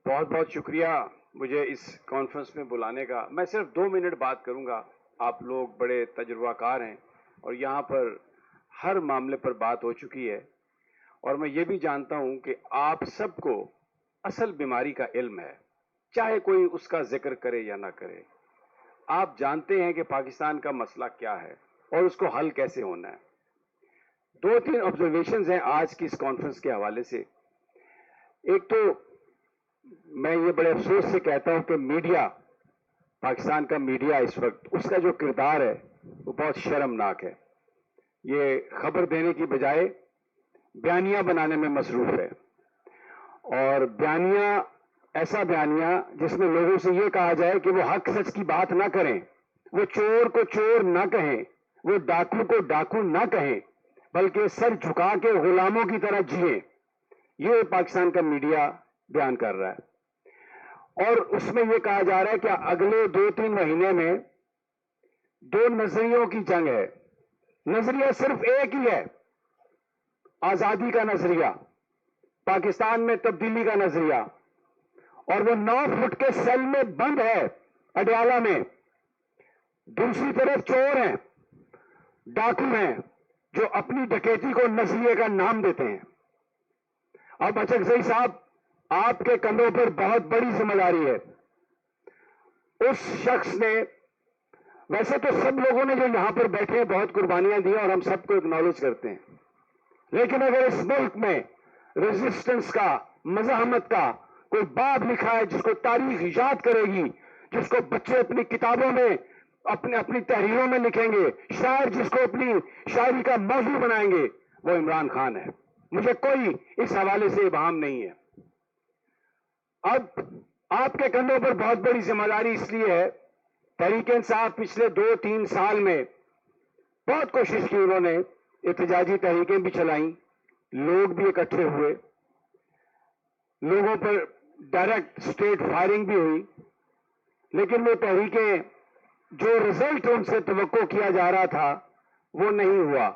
بہت بہت شکریہ مجھے اس کانفرنس میں بلانے کا. میں صرف 2 منٹ بات کروں گا. آپ لوگ بڑے تجربہ کار ہیں اور یہاں پر ہر معاملے پر بات ہو چکی ہے اور میں یہ بھی جانتا ہوں کہ آپ سب کو اصل بیماری کا علم ہے، چاہے کوئی اس کا ذکر کرے یا نہ کرے. آپ جانتے ہیں کہ پاکستان کا مسئلہ کیا ہے اور اس کو حل کیسے ہونا ہے. 2-3 آبزرویشنز ہیں آج کی اس کانفرنس کے حوالے سے. ایک تو میں یہ بڑے افسوس سے کہتا ہوں کہ میڈیا، پاکستان کا میڈیا اس وقت اس کا جو کردار ہے وہ بہت شرمناک ہے. یہ خبر دینے کی بجائے بیانیہ بنانے میں مصروف ہے، اور بیانیہ ایسا بیانیہ جس میں لوگوں سے یہ کہا جائے کہ وہ حق سچ کی بات نہ کریں، وہ چور کو چور نہ کہیں، وہ ڈاکو کو ڈاکو نہ کہیں، بلکہ سر جھکا کے غلاموں کی طرح جیئیں. یہ پاکستان کا میڈیا بیان کر رہا ہے. اور اس میں یہ کہا جا رہا ہے کہ اگلے 2-3 مہینے میں 2 نظریوں کی جنگ ہے. نظریہ صرف ایک ہی ہے، آزادی کا نظریہ، پاکستان میں تبدیلی کا نظریہ، اور وہ 9 فٹ کے سیل میں بند ہے اڈیالہ میں. دوسری طرف چور ہیں، ڈاکو ہیں جو اپنی ڈکیتی کو نظریے کا نام دیتے ہیں. اب اچکزئی صاحب، آپ کے کندھوں پر بہت بڑی ذمہ داری ہے. اس شخص نے، ویسے تو سب لوگوں نے جو یہاں پر بیٹھے ہیں بہت قربانیاں دی اور ہم سب کو اکنالج کرتے ہیں، لیکن اگر اس ملک میں ریزسٹنس کا، مزاحمت کا کوئی باب لکھا ہے جس کو تاریخ یاد کرے گی، جس کو بچے اپنی کتابوں میں، اپنی تحریروں میں لکھیں گے، شاعر جس کو اپنی شاعری کا موضوع بنائیں گے، وہ عمران خان ہے. مجھے کوئی اس حوالے سے ابہام نہیں ہے. اب آپ کے کندھوں پر بہت بڑی ذمہ داری اس لیے ہے، تحریک انصاف پچھلے 2-3 سال میں بہت کوشش کی، انہوں نے احتجاجی تحریکیں بھی چلائیں، لوگ بھی اکٹھے ہوئے، لوگوں پر ڈائریکٹ سٹیٹ فائرنگ بھی ہوئی، لیکن وہ تحریکیں جو رزلٹ ان سے توقع کیا جا رہا تھا وہ نہیں ہوا.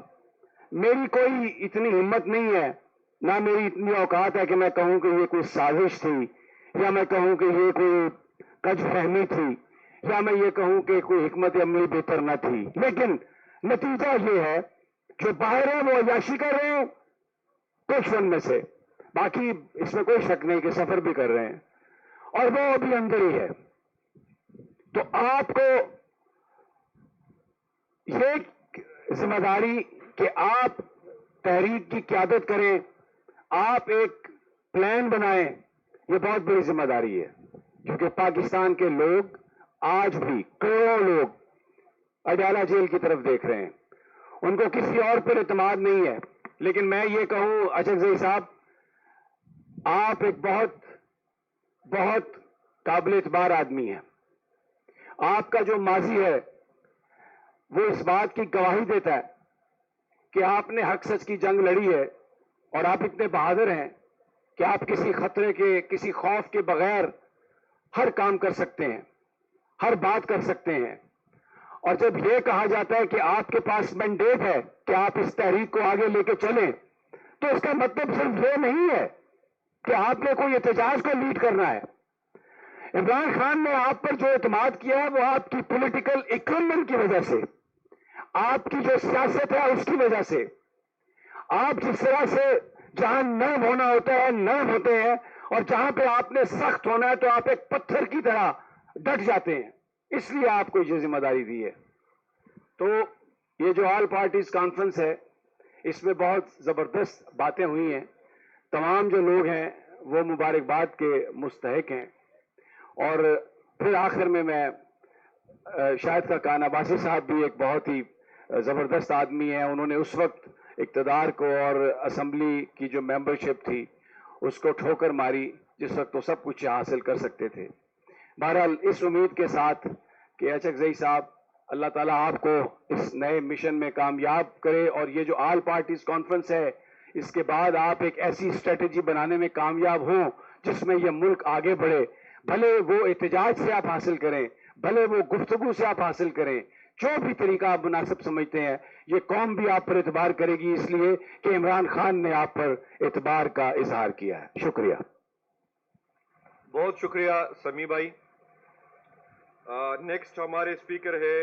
میری کوئی اتنی ہمت نہیں ہے، نہ میری اتنی اوقات ہے کہ میں کہوں کہ یہ کوئی سازش تھی، یا میں کہوں کہ یہ کوئی کج فہمی تھی، یا میں یہ کہوں کہ کوئی حکمت عملی بہتر نہ تھی. لیکن نتیجہ یہ ہے جو باہر ہے وہ عیاشی کر رہے ہیں کچھ ان میں سے، باقی اس میں کوئی شک نہیں کہ سفر بھی کر رہے ہیں، اور وہ ابھی اندر ہی ہے. تو آپ کو یہ ذمہ داری کہ آپ تحریک کی قیادت کریں، آپ ایک پلان بنائیں، یہ بہت بڑی ذمہ داری ہے. کیونکہ پاکستان کے لوگ آج بھی کروڑوں لوگ اڈیالہ جیل کی طرف دیکھ رہے ہیں، ان کو کسی اور پر اعتماد نہیں ہے. لیکن میں یہ کہوں اچکزئی صاحب، آپ ایک بہت قابل اعتبار آدمی ہیں. آپ کا جو ماضی ہے وہ اس بات کی گواہی دیتا ہے کہ آپ نے حق سچ کی جنگ لڑی ہے، اور آپ اتنے بہادر ہیں کہ آپ کسی خطرے کے، کسی خوف کے بغیر ہر کام کر سکتے ہیں، ہر بات کر سکتے ہیں. اور جب یہ کہا جاتا ہے کہ آپ کے پاس مینڈیٹ ہے کہ آپ اس تحریک کو آگے لے کے چلیں، تو اس کا مطلب صرف یہ نہیں ہے کہ آپ نے کوئی احتجاج کو لیڈ کرنا ہے. عمران خان نے آپ پر جو اعتماد کیا ہے وہ آپ کی پولیٹیکل اکوائپمنٹ کی وجہ سے، آپ کی جو سیاست ہے اس کی وجہ سے. آپ جس طرح سے جہاں نرم ہونا ہوتا ہے نرم ہوتے ہیں، اور جہاں پہ آپ نے سخت ہونا ہے تو آپ ایک پتھر کی طرح ڈٹ جاتے ہیں. اس لیے آپ کو یہ ذمہ داری دی ہے. تو یہ جو آل پارٹیز کانفرنس ہے، اس میں بہت زبردست باتیں ہوئی ہیں. تمام جو لوگ ہیں وہ مبارکباد کے مستحق ہیں. اور پھر آخر میں شاہد خاقان عباسی صاحب بھی ایک بہت ہی زبردست آدمی ہیں. انہوں نے اس وقت اقتدار کو اور اسمبلی کی جو ممبرشپ تھی اس کو ٹھوکر ماری جس وقت وہ سب کچھ حاصل کر سکتے تھے. بہرحال اس امید کے ساتھ کہ اچکزئی صاحب، اللہ تعالیٰ آپ کو اس نئے مشن میں کامیاب کرے، اور یہ جو آل پارٹیز کانفرنس ہے اس کے بعد آپ ایک ایسی اسٹریٹجی بنانے میں کامیاب ہوں جس میں یہ ملک آگے بڑھے. بھلے وہ احتجاج سے آپ حاصل کریں، بھلے وہ گفتگو سے آپ حاصل کریں، جو بھی طریقہ آپ مناسب سمجھتے ہیں، یہ قوم بھی آپ پر اعتبار کرے گی، اس لیے کہ عمران خان نے آپ پر اعتبار کا اظہار کیا ہے. شکریہ. بہت شکریہ سمیع بھائی. نیکسٹ ہمارے اسپیکر ہے